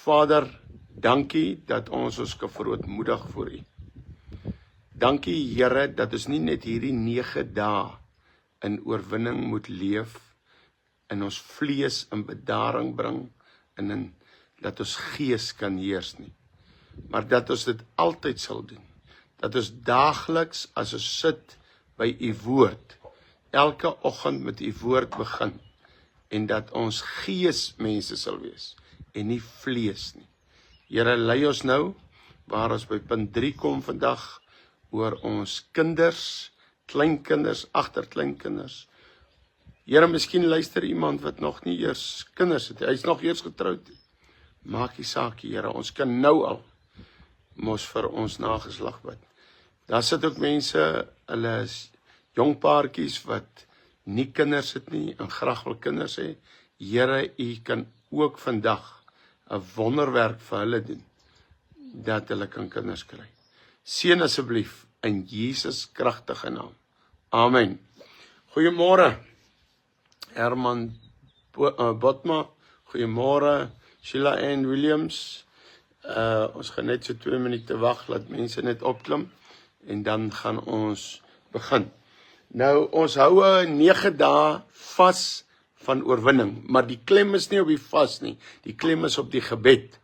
Vader, dankie dat ons kan verootmoedig voor U. Dankie Here dat ons nie net hierdie 9 dae in oorwinning moet leef, in ons vlees in bedaring bring, en in dat ons gees kan heers nie. Maar dat ons dit altyd sal doen. Dat ons daagliks as ons sit by U woord, elke oggend met U woord begin, en dat ons geesmense sal wees, en nie vlees nie. Here, lei ons nou, waar ons by punt 3 kom vandag, oor ons kinders, kleinkinders, agterkleinkinders. Here, miskien luister iemand wat nog nie eers kinders het, hy is nog eers getroud. Maak die saak, Here, ons kan nou al, mos vir ons nageslag bid. Daar sit ook mense, hulle is jong paartjies wat nie kinders het nie, en graag wil kinders hê. Here, U kan ook vandag 'n wonderwerk vir hulle doen, dat hulle kan kinders kry. Seën asseblief in Jesus kragtige naam. Amen. Goeiemôre, Herman Botma. Goeiemôre, Sheila Ann Williams. Ons gaan net so 2 minute wag, laat mense net opklim, en dan gaan ons begin. Nou, ons hou 9 dae vas van oorwinning, maar die klem is nie op die vas nie, die klem is op die gebed.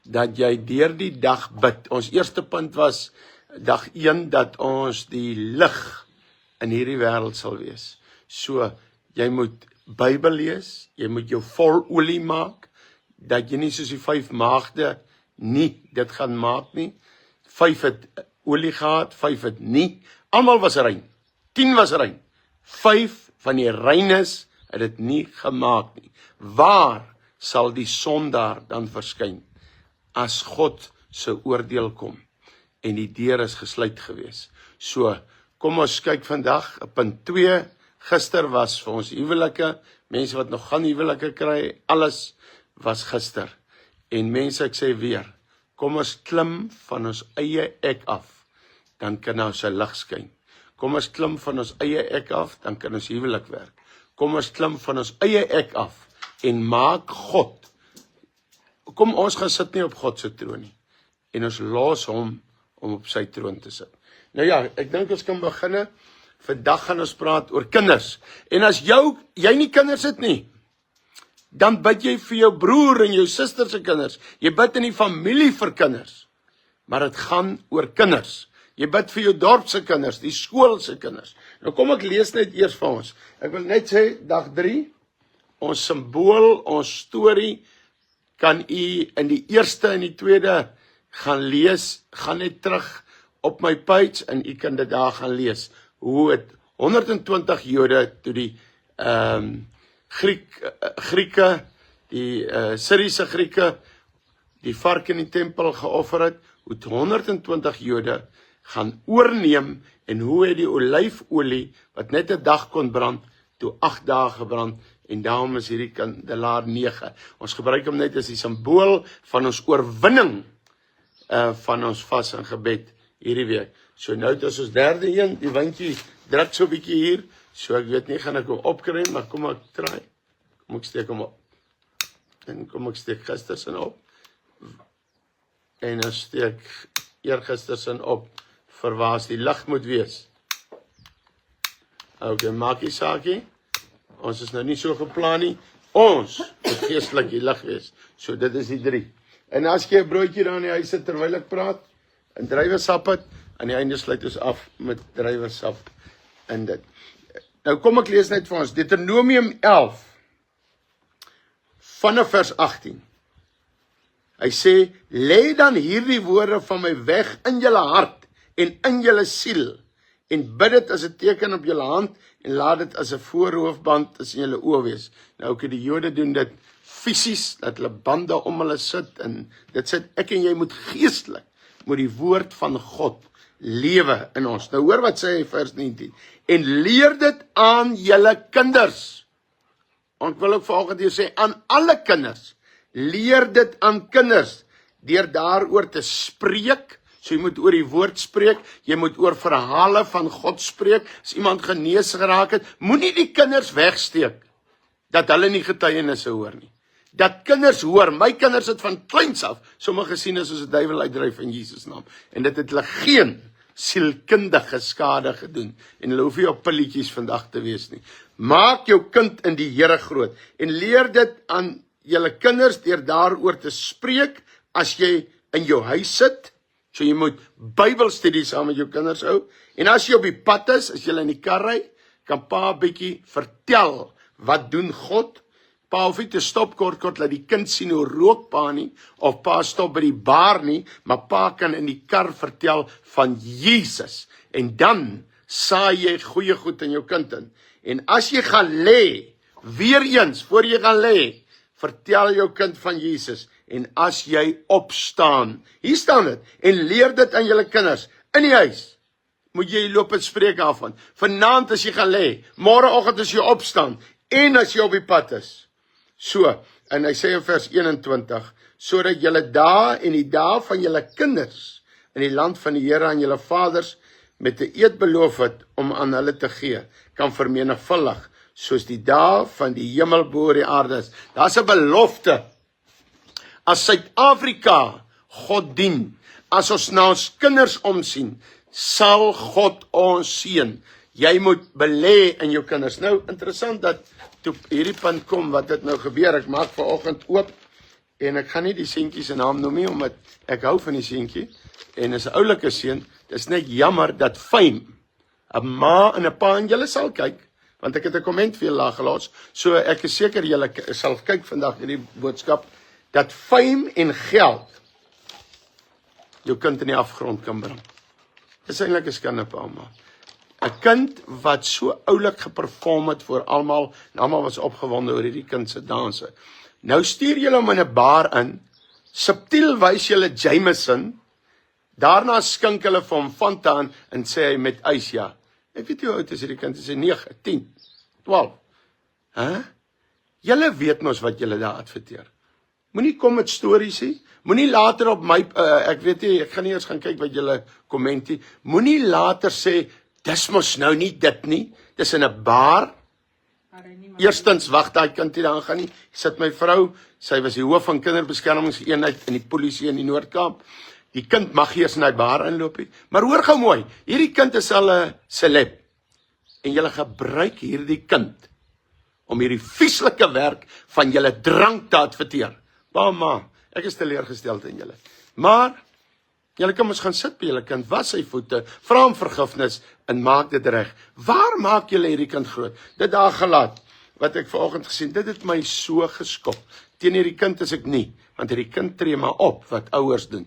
Dat jy deur die dag bid. Ons eerste punt was, dag 1, dat ons die lig in hierdie wêreld sal wees. So, jy moet Bybel lees, jy moet jou vol olie maak, dat jy nie soos die 5 maagde nie dit gaan maak nie. 5 het olie gehad, 5 het nie. Almal was rein. 10 was rein. 5 van die reines het dit nie gemaak nie. Waar sal die sondaar dan verskyn? As God se oordeel kom, en die deur is gesluit gewees. So, kom ons kyk vandag, punt 2, gister was vir ons huwelike, mense wat nog gaan huwelike kry, alles was gister. En mense, ek sê weer, kom ons klim van ons eie ek af, dan kan ons 'n lig skyn. Kom ons klim van ons eie ek af, dan kan ons huwelik werk. Kom ons klim van ons eie ek af, en maak God. Kom, ons gaan sit nie op God se troon nie, en ons los hom om op sy troon te sit. Nou ja, ek dink ons kan beginne. Vandag gaan ons praat oor kinders. En as jy nie kinders het nie, dan bid jy vir jou broer en jou suster se kinders. Jy bid in die familie vir kinders. Maar dit gaan oor kinders. Jy bid vir jou dorp se kinders, die skool se kinders. Nou kom ek lees net eers vir ons. Ek wil net sê, dag 3, ons simbool, ons storie, kan u in die eerste en die tweede gaan lees, gaan net terug op my page, en u kan dit daar gaan lees, hoe het 120 Jode, toe die Grieke, die Syriese Grieke, die vark in die tempel geoffer het, hoe 120 Jode gaan oorneem, en hoe het die olyfolie, wat net 'n dag kon brand, toe 8 dae gebrand, en daarom is hierdie kandelaar 9. Ons gebruik hom net as die simbool van ons oorwinning, van ons vas en gebed hierdie week. So nou het ons derde een, die windjie druk so 'n bietjie hier, so ek weet nie, gaan ek hom opkry, maar kom ek try. Kom ek steek hom op. En kom ek steek gistersin op. En dan steek eergistersin op, vir waar die lig moet wees. Ok, maak die saakie. Ons is nou nie so geplan nie. Ons moet geestelik die lig wees. So dit is die 3. En as jy 'n broodjie daar in die huis sit terwyl ek praat, en druiwesap het, aan die einde sluit ons af met druiwesap in dit. Nou kom ek lees net vir ons, Deuteronomium 11, vanaf vers 18. Hy sê, lê dan hierdie woorde van my weg in julle hart en in julle siel, en bid dit as 'n teken op julle hand, en laat dit as 'n voorhoofband tussen julle oë wees. Nou ook die Jode doen dit fisies, dat hulle bande om hulle sit, en dit sit, ek en jy moet geestelik, moet die woord van God lewe in ons. Nou hoor wat sê hy vers 19, en leer dit aan julle kinders. Ek wil ook vanoggend hier sê, aan alle kinders, leer dit aan kinders, deur daaroor te spreek. So jy moet oor die woord spreek, jy moet oor verhale van God spreek. As iemand genees geraak het, moenie die kinders wegsteek, dat hulle nie getuienisse hoor nie. dat kinders hoor, my kinders het van kleins af, sommige sien is soos 'n duiwel uitdryf in Jesus naam, en dit het hulle geen sielkundige skade gedoen, en hulle hoef nie op pilletjies vandag te wees nie. Maak jou kind in die Here groot, en leer dit aan julle kinders deur daaroor te spreek, as jy in jou huis sit, so jy moet Bybelstudie saam met jou kinders hou, en as jy op die pad is, as jy in die kar ry, kan pa bietjie vertel, wat doen God. Pa hoef nie te stop kort laat die kind sien hoe rook pa nie, of pa stop by die bar nie, maar pa kan in die kar vertel van Jesus, en dan saai jy goeie goed in jou kind in. En as jy gaan lê, weer eens, voor jy gaan lê, vertel jou kind van Jesus, en as jy opstaan, hier staan dit, en leer dit aan julle kinders, in die huis, moet jy loop en spreek daarvan, vanaand as jy gaan lê, môreoggend as jy opstaan, en as jy op die pad is. So, en hy sê in vers 21, sodat julle dae en die dae van julle kinders in die land van die Here aan julle vaders met 'n eed beloof het om aan hulle te gee, kan vermenigvuldig, soos die dae van die hemel bo die aarde is. Daar's 'n belofte. As Suid-Afrika God dien, as ons na ons kinders omsien, sal God ons seën. Jy moet belê in jou kinders. Nou, interessant dat toe hierdie punt kom, wat het nou gebeur, ek maak vanoggend oop, en ek gaan nie die seentjie se naam noem nie, omdat ek hou van die seentjie, en is 'n oulike seun, dis net jammer dat Fame, 'n ma en 'n pa, en julle sal kyk, want ek het 'n komment vir julle laag gelaat, so ek is seker julle sal kyk vandag hierdie boodskap, dat Fame en geld jou kind in die afgrond kan bring. Dis eintlik 'n skande pa, ma. 'n Kind wat so oulik geperform het voor almal, en almal was opgewonde oor hierdie kind se danse. Nou stuur julle hom in 'n bar in, subtiel wys julle Jameson, daarna skink hulle vir hom Fanta aan, en sê hy met ys, ja. Ek weet nie hoe oud is hierdie kind, is hy 9, 10, 12. Julle weet mos wat julle daar adverteer. Moenie kom met stories nie, moenie later op my, ek weet nie, ek gaan nie eens gaan kyk wat julle kommentie, moenie later sê, dis mos nou nie dit nie, dis in 'n bar. Eerstens, wag daai kind nie daar gaan nie, sit my vrou, sy was die hoof van kinderbeskermingseenheid in die polisie in die Noord-Kaap, die kind mag eers in die bar inloop nie, maar hoor gou mooi, hierdie kind is al 'n celeb, en julle gebruik hierdie kind, om hierdie vieslike werk van julle drank te adverteer. Ma, ek is teleurgesteld in julle, maar, julle kan ons gaan sit by julle kind, was sy voete, vra hom vergifnis, en maak dit reg. Waar maak julle hierdie kind groot? Dit daar gelaat, wat ek vanoggend gesien, dit het my so geskok. Teen hierdie kind is ek nie, want hierdie kind tree maar op, wat ouers doen.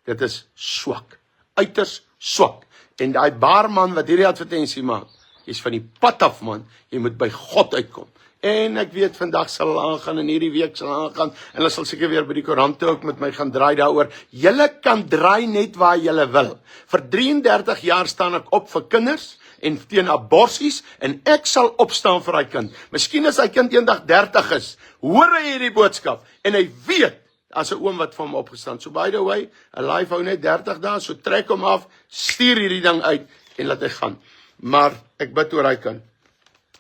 Dit is swak, uiters swak. En daai baarman wat hierdie advertensie maak, is van die pad af, man, jy moet by God uitkom. En ek weet, vandag sal hulle aangaan, en hierdie week sal aangaan, en hulle sal seker weer by die koerante ook met my gaan draai daaroor. Julle kan draai net waar julle wil. Vir 33 jaar staan ek op vir kinders, en teen aborsies, en ek sal opstaan vir hy kind. Miskien as hy kind eendag 30 is, hoor hy hierdie boodskap, en hy weet, as 'n oom wat vir hom opgestaan. So by the way, 'n life hou net 30 dae, so trek hom af, stuur hierdie ding uit, en laat hy gaan. Maar, ek bid oor hy kind.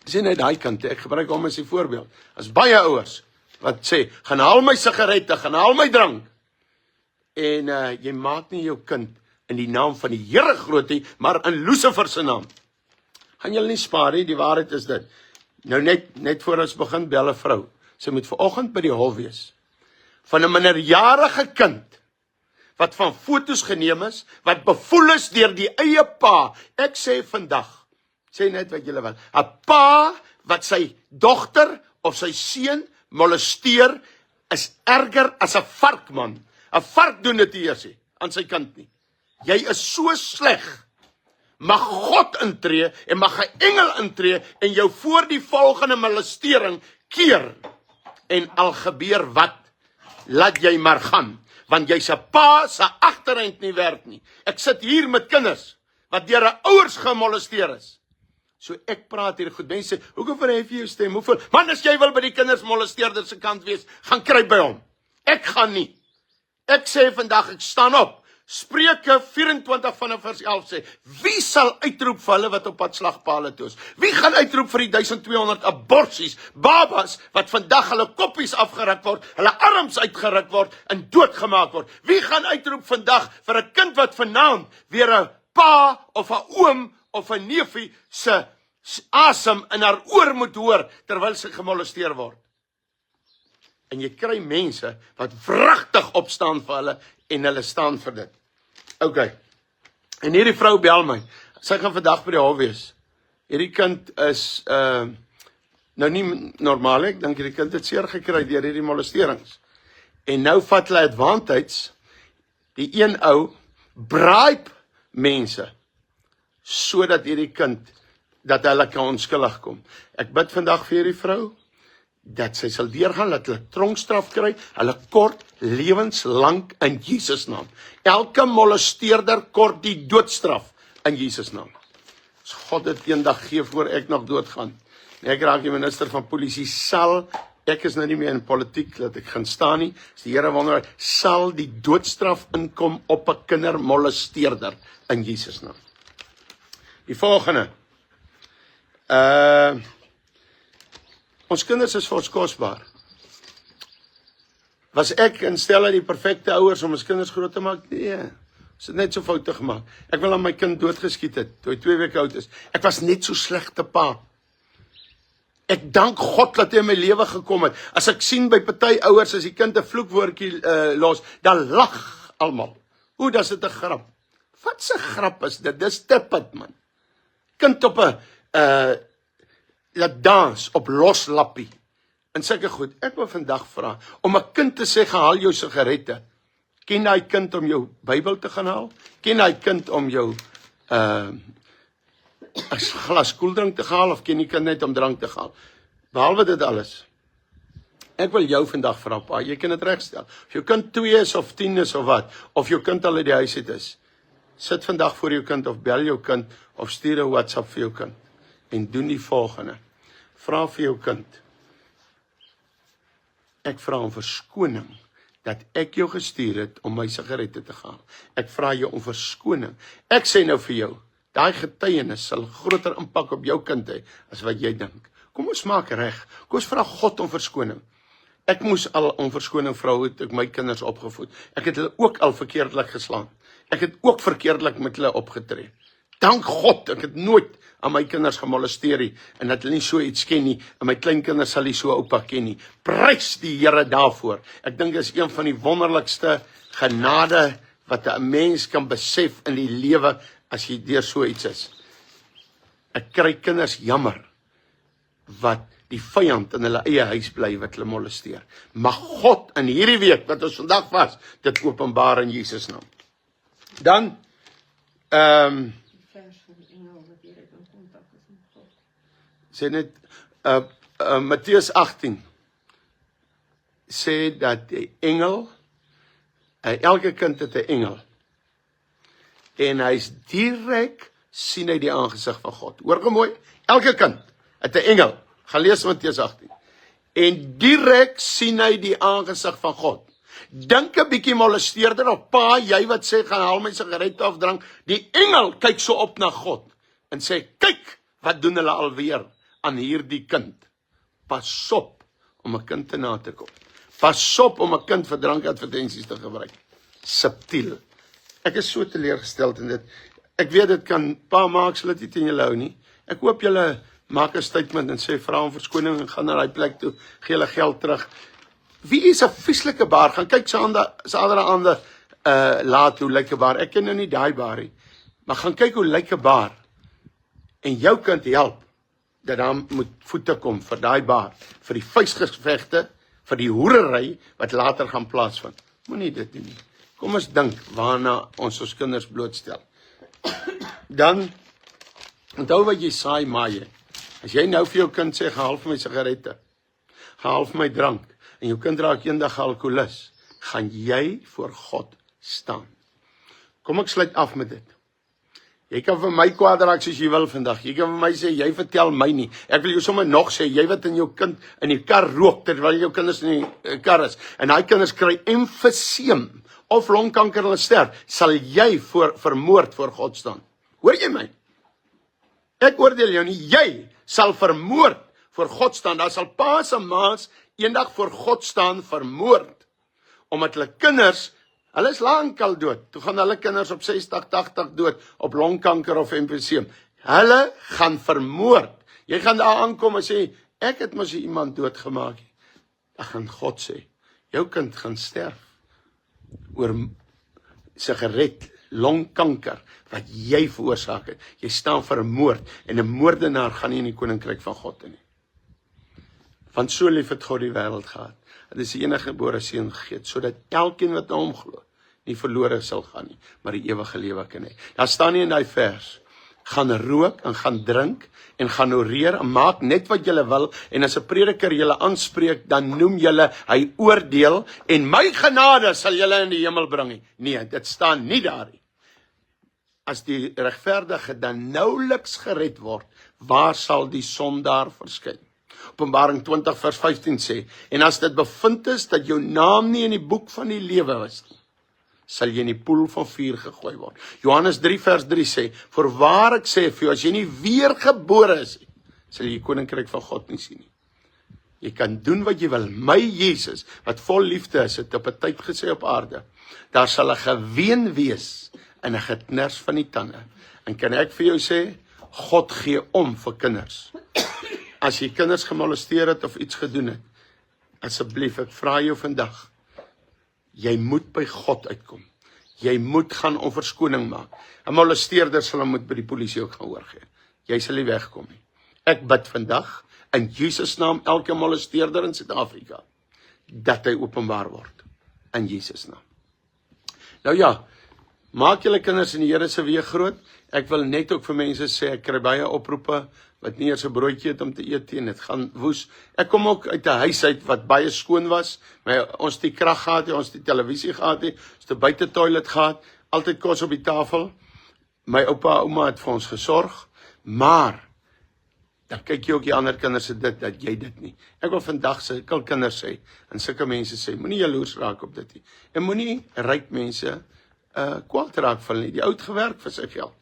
Sien net daai kant, ek gebruik hom as 'n voorbeeld. As baie ouers wat sê, gaan haal my sigarette, gaan haal my drank. En jy maak nie jou kind in die naam van die Here groot nie, maar in Lucifer se naam. Gaan julle nie spaar nie, die waarheid is dit. Nou net voor ons begin, bel 'n vrou. Sy moet vanoggend by die hof wees. Van 'n minderjarige kind, wat van foto's geneem is, wat bevoel is deur die eie pa. Ek sê vandag, sê net wat julle wil, 'n pa wat sy dogter of sy seun molesteer, is erger as 'n varkman. 'n Vark doen dit eers nie, aan sy kind nie. Jy is so sleg. Mag God intree, en mag 'n engel intree, en jou voor die volgende molestering keer. En al gebeur wat, laat jy maar gaan. Want jy's 'n pa se agtereind nie werk nie. Ek sit hier met kinders, wat deur 'n ouers gemolesteer is. So ek praat hier goed, mense, hoekom verhef jy jou stem? Hoeveel? Man, as jy wil by die kinders molesteerder se kant wees, gaan kry by hom. Ek gaan nie. Ek sê vandag, ek staan op, Spreuke 24 vanaf vers 11 sê, wie sal uitroep vir hulle wat op pad slagpale toe is? Wie gaan uitroep vir die 1200 aborsies, babas, wat vandag hulle koppies afgeruk word, hulle arms uitgeruk word en doodgemaak word? Wie gaan uitroep vandag vir 'n kind wat vanaand weer 'n pa of 'n oom of 'n neefie se asem in haar oor moet hoor terwyl sy gemolesteer word? En jy kry mense wat wragtig opstaan vir hulle en hulle staan vir dit. OK. En hierdie vrou bel my. Sy gaan vandag by die hof wees. Hierdie kind is nou nie normaal, ek dink hierdie kind het seer gekry deur hierdie molesterings. En nou vat hulle advantage, die een ou bribe mense sodat hierdie kind dat hulle kan onskuldig kom. Ek bid vandag vir hierdie vrou dat sy sal deurgaan, dat hulle tronkstraf kry, hulle kort lewenslang in Jesus naam. Elke molesteerder kort die doodstraf in Jesus naam. As God dit eendag gee voor ek nog doodgaan. En ek raak die minister van polisie, ek is nou nie meer in politiek, dat ek gaan staan nie, as die Here wonder, sal die doodstraf inkom op 'n kindermolesteerder in Jesus naam. Die volgende. Ons kinders is vir ons kosbaar. Was ek in stelle die perfekte ouers om ons kinders groot te maak? Nee, ons het net so foute gemaak. Ek wil aan my kind doodgeskiet het, toe hy 2 weke oud is. Ek was net so slegte pa. Ek dank God dat hy in my lewe gekom het. As ek sien by party ouers, as die kind 'n vloekwoordjie los, dan lag almal. Hoe, dis dit 'n grap? Wat 'n grap is dit? Dis tippet, man. Kind op 'n laat dans op loslappie. En sulke goed. Ek wil vandag vra om 'n kind te sê, gehaal jou sigarette. Ken daai kind om jou Bybel te gaan haal? Ken daai kind om jou 'n glas koeldrank te haal, of ken die kind net om drank te haal? Behalwe dit alles. Ek wil jou vandag vra, pa, jy kan dit regstel. Of jou kind 2 is of 10 is of wat, of jou kind al uit die huis uit is. Sit vandag voor jou kind of bel jou kind of stuur 'n WhatsApp vir jou kind. En doen die volgende. Vra vir jou kind. Ek vra om verskoning dat ek jou gestuur het om my sigarette te haal. Ek vra jou om verskoning. Ek sê nou vir jou, daai getuienis sal groter impak op jou kind hê as wat jy dink. Kom ons maak reg. Kom ons vra God om verskoning. Ek moes al om verskoning vra hoe ek my kinders opgevoed. Ek het hulle ook al verkeerdelik geslaan. Ek het ook verkeerdelik met hulle opgetree. Dank God, ek het nooit aan my kinders gemolesteer nie, en dat hulle nie so iets ken nie, en my kleinkinders sal nie so oupa ken nie. Prys die Here daarvoor. Ek dink dit is een van die wonderlikste genade wat 'n mens kan besef in die lewe as jy deur so iets is. Ek kry kinders jammer wat die vyand in hulle eie huis bly wat hulle molesteer. Mag God in hierdie week wat ons vandag was, dit openbaar in Jesus naam. Dan sê net Matteus 18 sê dat die engel, elke kind het 'n engel, en hy's direk sien hy die aangesig van God. Hoor gou mooi, elke kind het 'n engel. Gaan lees Matteus 18. En direk sien hy die aangesig van God. Dink 'n bietjie molesteerder of pa, jy wat sê gaan haal my sigarette of drank. Die engel kyk so op na God en sê, kyk, wat doen hulle alweer aan hierdie kind? Pas op om 'n kind te na te kom. Pas op om 'n kind vir drankadvertensies te gebruik. Subtiel. Ek is so teleurgesteld in dit. Ek weet dit kan pa maak, sal dit nie teen julle hou nie. Ek hoop julle maak 'n statement en sê vra om verskoning en gaan na daai plek toe, gee hulle geld terug. Wie is 'n vieslike baar? Gaan kyk se ander aande laat hoe lyk 'n baar. Ek ken nou nie daai baar nie. Maar gaan kyk hoe lyk 'n baar. En jou kind help dat dan moet voete kom vir daai baar, vir die vuisgevegte, vir die hoerery wat later gaan plaasvind. Moenie dit doen nie. Kom ons dink waarna ons kinders blootstel. Dan onthou wat jy saai maai jy. As jy nou vir jou kind sê, gehaal vir my sigarette, gehaal vir my drank, en jou kind raak eendag alkoholist, gaan jy voor God staan. Kom ek sluit af met dit. Jy kan vir my kwaad raak soos jy wil vandag. Jy kan vir my sê, jy vertel my nie. Ek wil jou sommer nog sê, jy wat in jou kind in die kar rook, terwyl jou kinders in die kar is, en daai kinders kry emfyseem of longkanker en hulle sterf, sal jy vermoord voor God staan. Hoor jy my? Ek oordeel jou nie, jy sal vermoord voor God staan. Daar sal pa's en ma's eendag voor God staan vermoord, omdat hulle kinders, hulle is lankal dood. Toe gaan hulle kinders op 60, 80 dood, op longkanker of emfyseem. Hulle gaan vermoord. Jy gaan daar aankom en sê, ek het mos iemand doodgemaak. Dan gaan God sê, jou kind gaan sterf oor sigaret, longkanker, wat jy veroorsaak het. Jy staan vermoord, en 'n moordenaar gaan nie in die koninkryk van God in nie. Want so lief het God die wêreld gehad, dat hy sy enige gebore seun gegee het, sodat elkeen wat na hom glo, nie verlore sal gaan nie, maar die ewige lewe kan hê. Daar staan nie in daai vers, gaan rook en gaan drink en gaan oreer en maak net wat julle wil, en as 'n prediker julle aanspreek, dan noem julle hy oordeel, en my genade sal julle in die hemel bring nie. Nee, dit staan nie daar nie. As die regverdige dan nouliks gered word, waar sal die sondaar verskyn? Openbaring 20 vers 15 sê, en as dit bevind is dat jou naam nie in die boek van die lewe is nie, sal jy in die poel van vuur gegooi word. Johannes 3 vers 3 sê, voorwaar ek sê vir jou, as jy nie weergebore is nie, sal jy die koninkryk van God nie sien nie. Jy kan doen wat jy wil. My Jesus, wat vol liefde is, het op 'n tyd gesê op aarde, daar sal 'n geween wees en 'n geknars van die tande. En kan ek vir jou sê, God gee om vir kinders. As jy kinders gemolesteer het of iets gedoen het, asseblief, ek vra jou vandag, jy moet by God uitkom. Jy moet gaan om verskoning maak. 'n Molesteerder sal hom moet by die polisie ook gaan oorgee. Jy sal nie wegkom nie. Ek bid vandag, in Jesus naam, elke molesteerder in Suid-Afrika, dat hy openbaar word. In Jesus naam. Nou ja, maak julle kinders in die Here se weë groot. Ek wil net ook vir mense sê, ek kry baie oproepe, wat nie eers 'n broodjie het om te eet nie, en dit gaan woes. Ek kom ook uit 'n huis uit wat baie skoon was, maar ons het die krag gehad, ons het die televisie gehad, ons het 'n buite toilet gehad, altyd kos op die tafel. My oupa en ouma het vir ons gesorg, maar dan kyk jy ook die ander kinders se dit, dat jy dit nie. Ek wil vandag sulke kinders sê, en sulke mense sê, moenie jaloers raak op dit nie. En moenie ryk mense kwaad raak van nie. Die ou het gewerk vir sy geld.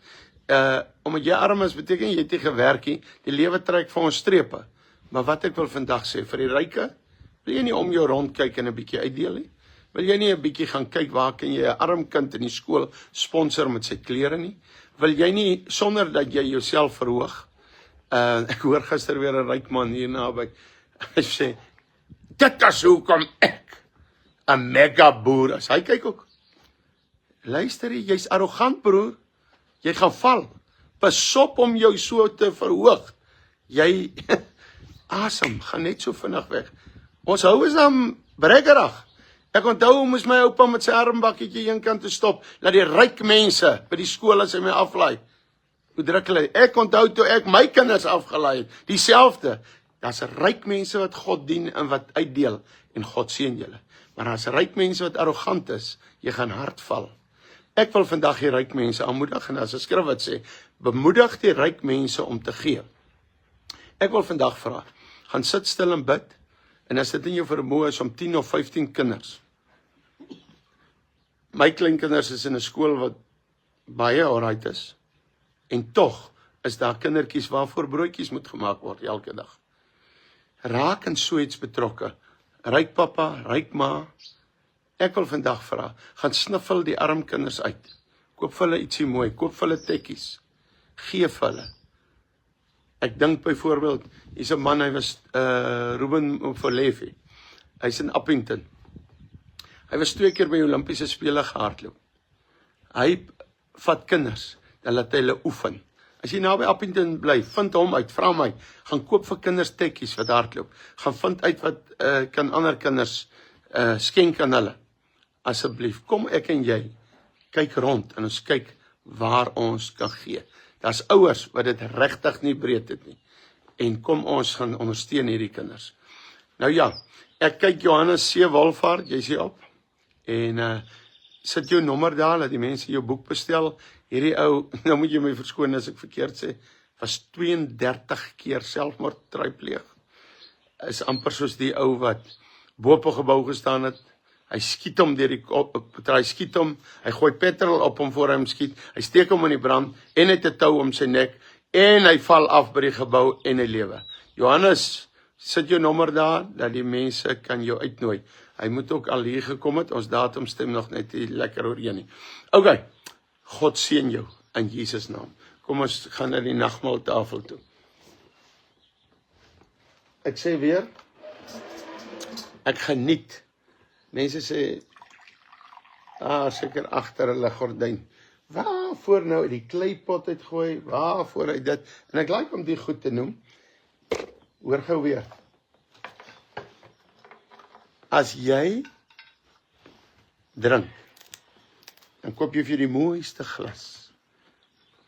Omdat jy arm is, beteken jy het nie gewerk nie. Die lewe trek vir ons strepe. Maar wat ek wil vandag sê, vir die ryke, wil jy nie om jou rond kyk en 'n bietjie uitdeel nie? Wil jy nie 'n bietjie gaan kyk, waar kan jy 'n arm kind in die skool sponsor met sy klere nie? Wil jy nie, sonder dat jy jouself verhoog? Ek hoor gister weer 'n ryk man hier naby, hy sê, dit is hoekom ek 'n mega boer is. Hy kyk ook, luister, jy's arrogant broer, jy gaan val, pas op om jou so te verhoog, jy, asem, gaan net so vinnig weg. Ons hou is dan brekkerig. Ek onthou, moes my oupa met sy armbakkietjie eenkant te stop, dat die ryk mense by die skool as hy my aflaai. Hoe druk hulle? Ek onthou toe ek my kinders afgelaai het, dieselfde. Daar's ryk mense wat God dien en wat uitdeel, en God seën julle. Maar daar's ryk mense wat arrogant is, jy gaan hard val. Ek wil vandag die ryk mense aanmoedig, en as 'n skrif wat sê, bemoedig die ryk mense om te gee. Ek wil vandag vra, gaan sit stil en bid, en as dit in jou vermoë is om 10 of 15 kinders. My kleinkinders is in 'n skool wat baie alright is, en tog is daar kindertjies waarvoor broodjies moet gemaak word elke dag. Raak in so iets betrokke. Ryk pappa, ryk ma. Ek wil vandag vra, gaan sniffel die arm kinders uit. Koop vir hulle ietsie mooi, koop vir hulle tekkies. Geef hulle. Ek dink byvoorbeeld, hier's 'n man, hy was Ruben Molefe. Hy's in Appington. Hy was 2 keer by die Olimpiese spele gehardloop. Hy vat kinders, dan laat hy hulle oefen. As jy nou by Appington bly, vind hom uit, vra my, gaan koop vir kinders tekkies wat hardloop. Gaan vind uit wat kan ander kinders skenk aan hulle. Asseblief, kom ek en jy, kyk rond en ons kyk waar ons kan gee. Daar's ouers wat dit regtig nie breed het nie. En kom ons gaan ondersteun hierdie kinders. Nou ja, ek kyk Johannes 7 Wolfhard, jy sien op. En sit jou nommer daar, dat die mense jou boek bestel. Hierdie ou, nou moet jy my verskoon as ek verkeerd sê, was 32 keer selfmoord pleeg. Is amper soos die ou wat bo op 'n gebou gestaan het. Hy skiet hom deur die kop, hy skiet hom, hy gooi petrol op hom voor hy hom skiet, hy steek hom in die brand, en hy het 'n tou om sy nek, en hy val af by die gebou, en hy lewe. Johannes, sit jou nommer daar, dat die mense kan jou uitnooi. Hy moet ook al hier gekom het, ons datum stem nog net nie lekker ooreen nie. Ok, God seën jou, in Jesus naam. Kom ons gaan na die nagmaaltafel toe. Ek sê weer, ek geniet. Mense sê, seker agter hulle gordyn. Waarvoor nou die kleipot uitgooi, waarvoor hy dit, en ek like om die goed te noem. Hoor gou weer. As jy drink, dan koop jy vir die mooiste glas.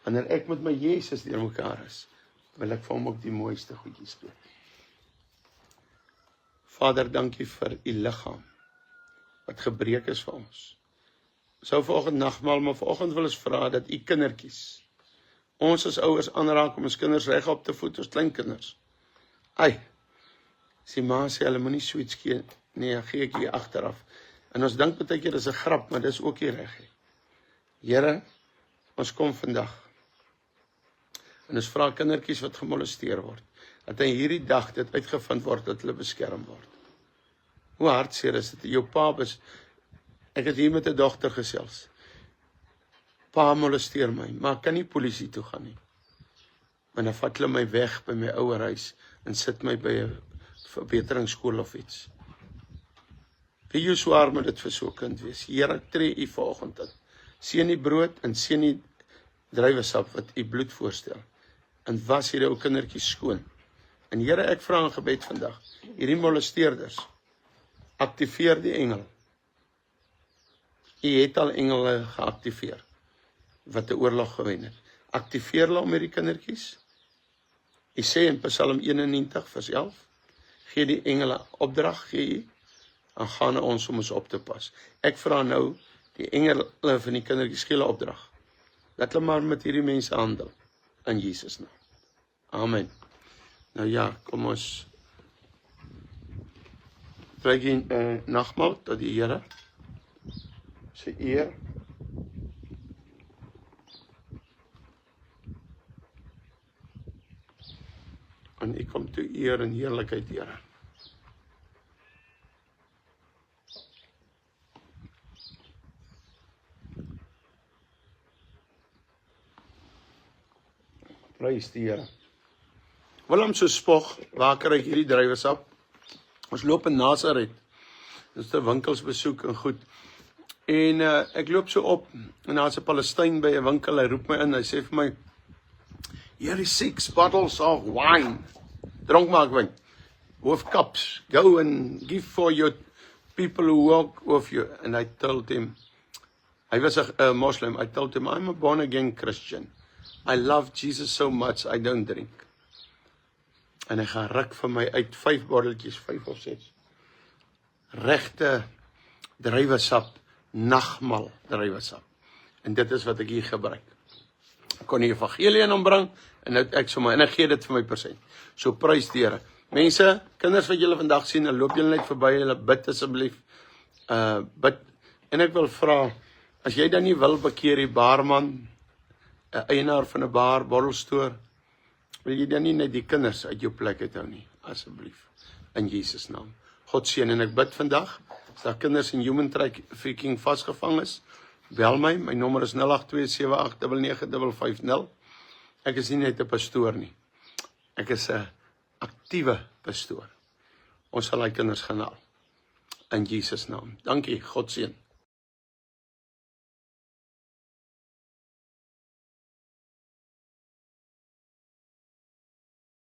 Wanneer ek met my Jesus deur mekaar is, wil ek vir hom ook die mooiste goedjies gee. Vader, dankie vir u liggaam, wat gebreek is vir ons. Sou vanoggend nagmaal, maar vanoggend wil ons vra dat u kindertjies, ons as ouers aanraak om ons kinders reg op te voed, ons kleinkinders. Die ma sê, hulle moet nie sweets gee, nee, gee ek hier agteraf. En ons dink baie keer is 'n grap, maar dis ook nie reg nie. Here, ons kom vandag, en ons vra kindertjies wat gemolesteer word, dat in hierdie dag dit uitgevind word, dat hulle beskerm word. Hoe hartseer is dit, jou pa is, ek het hier met 'n dogter gesels, pa molesteer my, maar ek kan nie polisie toe gaan nie, en dan vat hulle my weg by my ouerhuis, en sit my by 'n verbeteringsskool of iets. Wie jou swaar moet dit vir so 'n kind wees? Here, tree u vanoggend in. Seën die brood en seën die druiwesap wat u bloed voorstel. En was hierdie ou kindertjies skoon. En Here, ek vra in gebed vandag, hierdie molesteerders, aktiveer die engel. U het al engele geaktiveer, wat 'n oorlog gewen het. Aktiveer hulle om hierdie kindertjies. U sê in Psalm 91 vers 11, gee die engele opdrag, gee u, en gaan ons om ons op te pas. Ek vra nou, die engele van die kindertjies gee hulle opdrag. Laat hulle maar met hierdie mense handel, in Jesus naam. Amen. Nou ja, kom ons bring in nagmaal tot die Here se eer. En u kom toe eer en heerlikheid, Here. Prys die Here. Willem so spog, waar kry ek hierdie druiwesap? Ons loop in Nazareth. Dis 'n winkels besoek en goed. En ek loop so op, en daar's 'n Palestyn by 'n winkel, hy roep my in, hy sê vir my, here is 6 bottles of wine. Dronk maak wyn. Hoofkaps, go and give for your people who walk with you. And I told him, hy was 'n Muslim, I told him, I'm a born again Christian. I love Jesus so much, I don't drink. En hy gaan ruk vir my uit 5 botteltjies, 5 of 6. Regte druiwesap, nagmaal druiwesap. En dit is wat ek hier gebruik. Ek kon die evangelie in hom bring, en nou ek sommer, en ek gee dit vir my persent. So prys die Here. Mense, kinders wat julle vandag sien, dan loop julle net verby, hulle bid asseblief. Bid. En ek wil vra, as jy dan nie wil bekeer die baarman, 'n eienaar van 'n bar, borrelstoer, wil jy dan nie net die kinders uit jou plek uithou nie, asseblief, in Jesus naam. God seën, en ek bid vandag, as daar kinders in human trafficking vasgevang is, bel my nommer is 0827899550. Ek is nie net 'n pastoor nie, ek is 'n aktiewe pastoor. Ons sal hy kinders gaan haal, in Jesus naam. Dankie, God seën.